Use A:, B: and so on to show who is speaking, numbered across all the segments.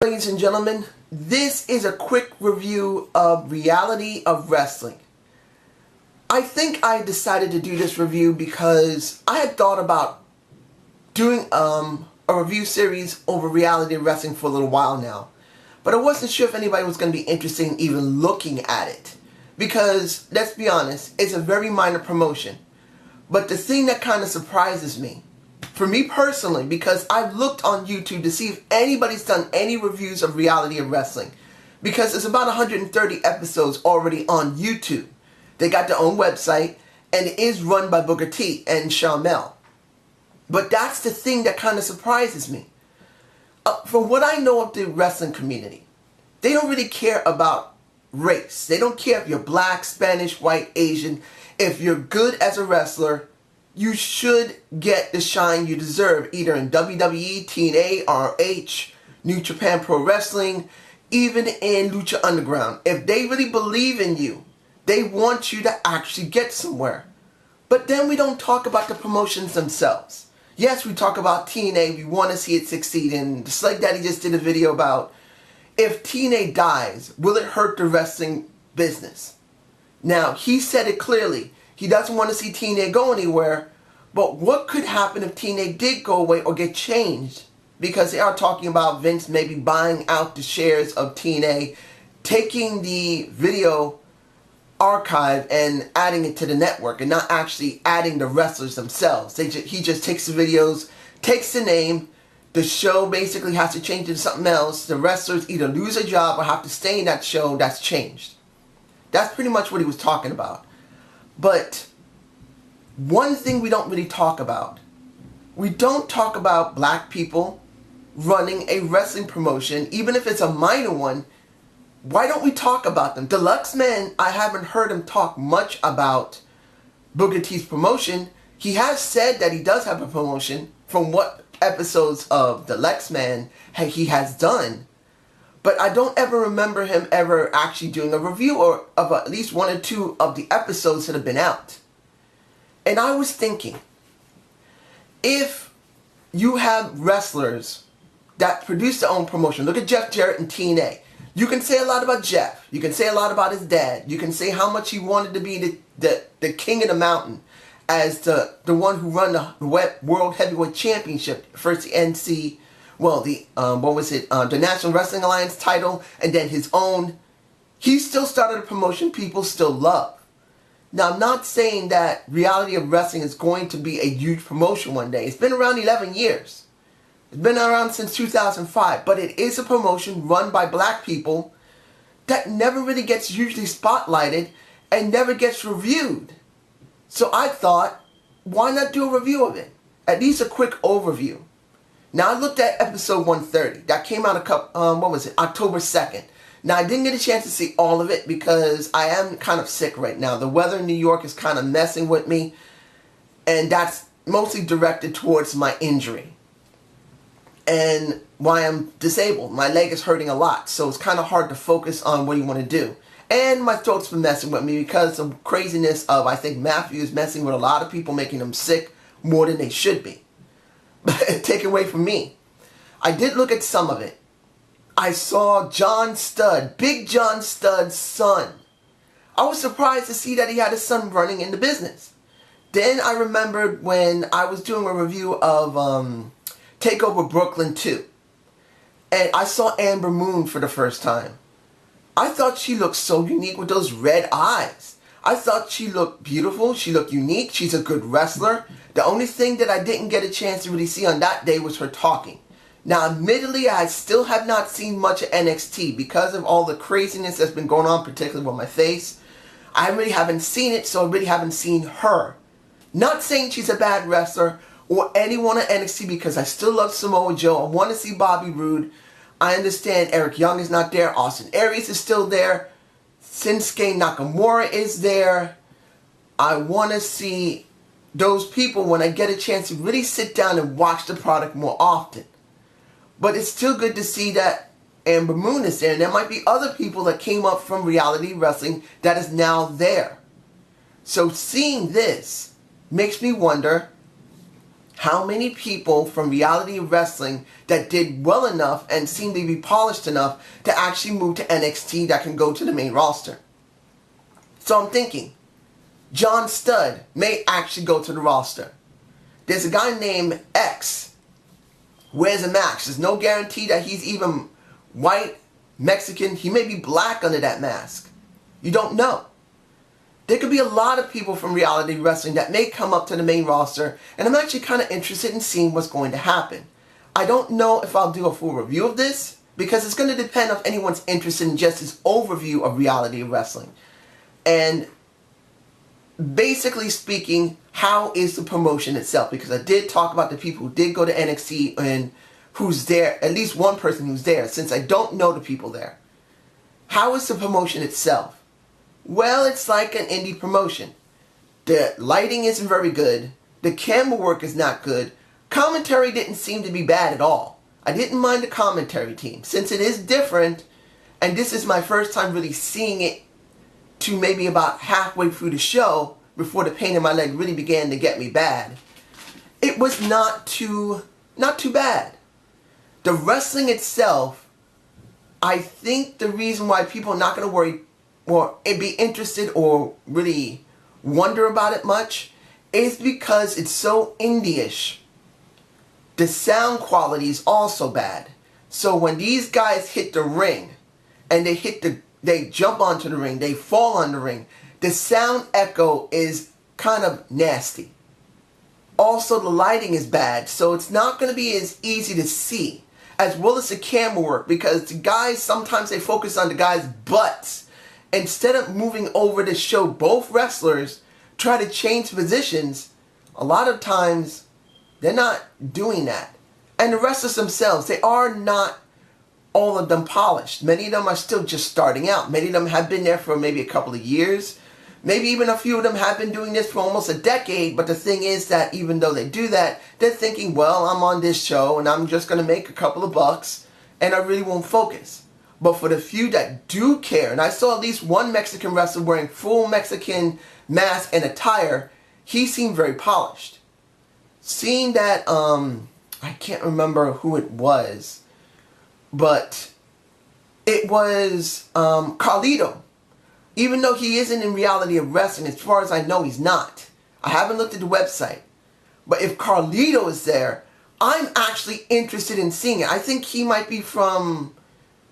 A: Ladies and gentlemen, this is a quick review of Reality of Wrestling. I think I decided to do this review because I had thought about doing a review series over Reality of Wrestling for a little while now. But I wasn't sure if anybody was going to be interested in even looking at it. Because, let's be honest, it's a very minor promotion. But the thing that kind of surprises me, for me personally, because I've looked on YouTube to see if anybody's done any reviews of Reality of Wrestling. Because there's about 130 episodes already on YouTube. They got their own website, and it is run by Booker T and Shamel. But that's the thing that kind of surprises me. From what I know of the wrestling community, they don't really care about race. They don't care if you're black, Spanish, white, Asian. If you're good as a wrestler, you should get the shine you deserve, either in WWE, TNA, RH, New Japan Pro Wrestling, even in Lucha Underground. If they really believe in you, they want you to actually get somewhere. But then we don't talk about the promotions themselves. Yes, we talk about TNA, we want to see it succeed, and just like Daddy just did a video about, if TNA dies, will it hurt the wrestling business? Now, he said it clearly. He doesn't want to see TNA go anywhere, but what could happen if TNA did go away or get changed? Because they are talking about Vince maybe buying out the shares of TNA, taking the video archive and adding it to the network and not actually adding the wrestlers themselves. He just takes the videos, takes the name, the show basically has to change into something else. The wrestlers either lose a job or have to stay in that show that's changed. That's pretty much what he was talking about. But one thing we don't really talk about, we don't talk about black people running a wrestling promotion, even if it's a minor one. Why don't we talk about them? Deluxe Man, I haven't heard him talk much about Booker T's promotion. He has said that he does have a promotion from what episodes of Deluxe Man he has done. But I don't ever remember him ever actually doing a review of at least one or two of the episodes that have been out. And I was thinking, if you have wrestlers that produce their own promotion, look at Jeff Jarrett and TNA. You can say a lot about Jeff. You can say a lot about his dad. You can say how much he wanted to be the king of the mountain as the one who run the World Heavyweight Championship. First the NC, well, the National Wrestling Alliance title, and then his own. He still started a promotion people still love. Now, I'm not saying that Reality of Wrestling is going to be a huge promotion one day. It's been around 11 years. It's been around since 2005, but it is a promotion run by black people that never really gets usually spotlighted and never gets reviewed. So I thought, why not do a review of it? At least a quick overview. Now, I looked at episode 130. That came out October 2nd. Now, I didn't get a chance to see all of it because I am kind of sick right now. The weather in New York is kind of messing with me, and that's mostly directed towards my injury and why I'm disabled. My leg is hurting a lot, so it's kind of hard to focus on what you want to do. And my throat's been messing with me because of craziness of, I think, Matthew is messing with a lot of people, making them sick more than they should be. Take away from me. I did look at some of it. I saw John Studd, Big John Studd's son. I was surprised to see that he had a son running in the business. Then I remembered when I was doing a review of TakeOver Brooklyn 2. And I saw Amber Moon for the first time. I thought she looked so unique with those red eyes. I thought she looked beautiful. She looked unique. She's a good wrestler. The only thing that I didn't get a chance to really see on that day was her talking. Now, admittedly, I still have not seen much of NXT because of all the craziness that's been going on, particularly with my face. I really haven't seen it, so I really haven't seen her. Not saying she's a bad wrestler or anyone at NXT because I still love Samoa Joe. I want to see Bobby Roode. I understand Eric Young is not there. Austin Aries is still there. Shinsuke Nakamura is there. I want to see those people when I get a chance to really sit down and watch the product more often. But it's still good to see that Amber Moon is there. And there might be other people that came up from Reality Wrestling that is now there. So seeing this makes me wonder, How many people from reality wrestling that did well enough and seemed to be polished enough to actually move to NXT that can go to the main roster? So I'm thinking, John Studd may actually go to the roster. There's a guy named X, wears a mask. There's no guarantee that he's even white, Mexican. He may be black under that mask. You don't know. There could be a lot of people from reality wrestling that may come up to the main roster, and I'm actually kind of interested in seeing what's going to happen. I don't know if I'll do a full review of this, because it's going to depend if anyone's interested in just this overview of reality wrestling. And basically speaking, how is the promotion itself? Because I did talk about the people who did go to NXT and who's there, at least one person who's there, since I don't know the people there. How is the promotion itself? Well, it's like an indie promotion. The lighting isn't very good. The camera work is not good. Commentary didn't seem to be bad at all. I didn't mind the commentary team. Since it is different, and this is my first time really seeing it to maybe about halfway through the show, before the pain in my leg really began to get me bad, it was not too bad. The wrestling itself, I think the reason why people are not going to worry or be interested or really wonder about it much is because it's so indie-ish. The sound quality is also bad. So when these guys hit the ring and they jump onto the ring, they fall on the ring, the sound echo is kind of nasty. Also, the lighting is bad, so it's not going to be as easy to see, as well as the camera work, because the guys, sometimes they focus on the guys' butts. Instead of moving over to show both wrestlers try to change positions, a lot of times they're not doing that. And the wrestlers themselves, they are not all of them polished. Many of them are still just starting out. Many of them have been there for maybe a couple of years. Maybe even a few of them have been doing this for almost a decade. But the thing is that even though they do that, they're thinking, well, I'm on this show and I'm just going to make a couple of bucks and I really won't focus. But for the few that do care, and I saw at least one Mexican wrestler wearing full Mexican mask and attire, he seemed very polished. Seeing that, I can't remember who it was, but it was Carlito. Even though he isn't in reality of wrestling, as far as I know, he's not. I haven't looked at the website. But if Carlito is there, I'm actually interested in seeing it. I think he might be from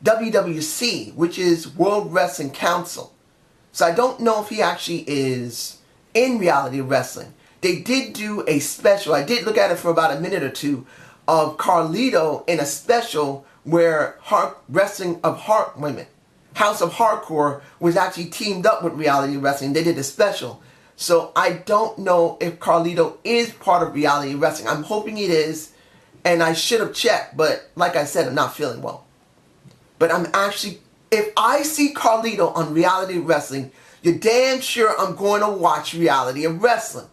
A: WWC, which is World Wrestling Council. So I don't know if he actually is in reality wrestling. They did do a special, I did look at it for about a minute or two, of Carlito in a special where House of Hardcore was actually teamed up with reality wrestling. They did a special. So I don't know if Carlito is part of reality wrestling. I'm hoping it is, and I should have checked, but like I said, I'm not feeling well. But I'm actually, if I see Carlito on reality wrestling, you're damn sure I'm going to watch reality of wrestling.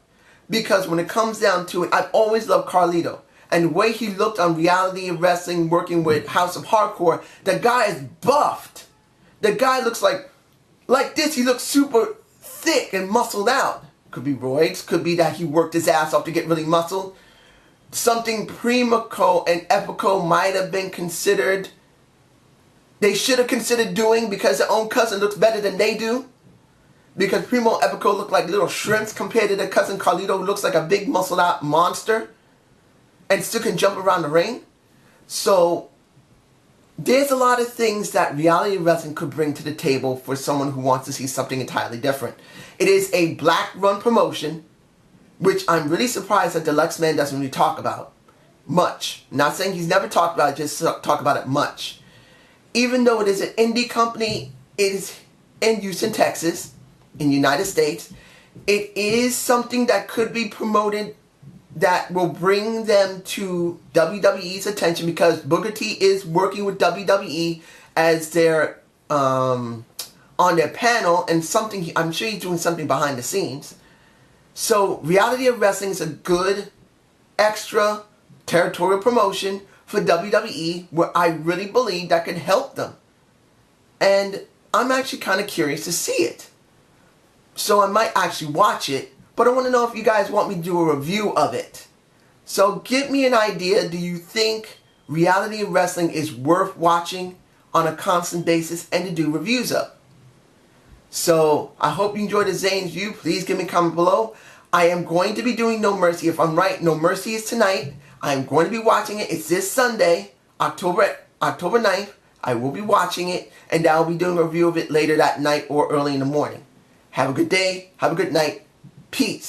A: Because when it comes down to it, I've always loved Carlito. And the way he looked on reality of wrestling, working with House of Hardcore, the guy is buffed. The guy looks like this. He looks super thick and muscled out. Could be roids. Could be that he worked his ass off to get really muscled. Something Primico and Epico might have been considered. They should have considered doing, because their own cousin looks better than they do. Because Primo and Epico look like little shrimps compared to their cousin Carlito, who looks like a big muscled out monster and still can jump around the ring. So there's a lot of things that reality wrestling could bring to the table for someone who wants to see something entirely different. It is a black run promotion, which I'm really surprised that Deluxe Man doesn't really talk about much. Not saying he's never talked about it, just talk about it much. Even though it is an indie company, it is in Houston, Texas, in the United States. It is something that could be promoted that will bring them to WWE's attention, because Booker T is working with WWE as their on their panel, and something I'm sure he's doing something behind the scenes. So reality of wrestling is a good extra territorial promotion for WWE, where I really believe that could help them. And I'm actually kind of curious to see it. So I might actually watch it, but I want to know if you guys want me to do a review of it. So give me an idea. Do you think reality wrestling is worth watching on a constant basis and to do reviews of? So I hope you enjoyed the Zane's view. Please give me a comment below. I am going to be doing No Mercy. If I'm right, No Mercy is tonight. I'm going to be watching it. It's this Sunday, October 9th. I will be watching it, and I'll be doing a review of it later that night or early in the morning. Have a good day. Have a good night. Peace.